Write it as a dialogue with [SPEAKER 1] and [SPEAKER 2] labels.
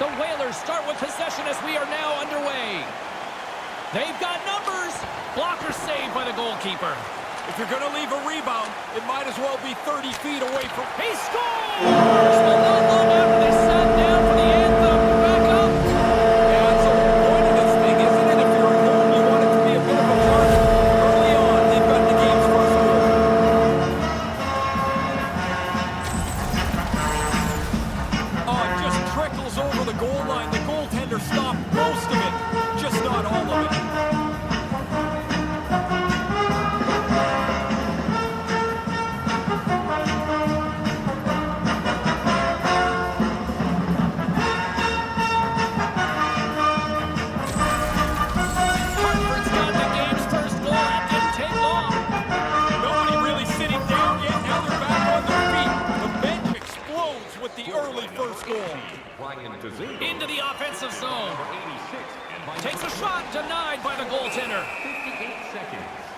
[SPEAKER 1] The Whalers start with possession as we are now underway. They've got numbers. Blocker saved by the goalkeeper.
[SPEAKER 2] If you're going to leave a rebound, it might as well be 30 feet away from...
[SPEAKER 1] He scores! Well, not long after they sat down for the anthem. Back up.
[SPEAKER 2] Yeah, that's the whole point of this thing, isn't it? If you're at home, you want it to be a bit of a party. Early on, they've got the game's first goal. Oh, it just trickles over the goal line. The goaltender stopped most of it, just not all of it. The early first goal.
[SPEAKER 1] Into the offensive zone. Takes a shot, denied by the goaltender.
[SPEAKER 3] 58 seconds.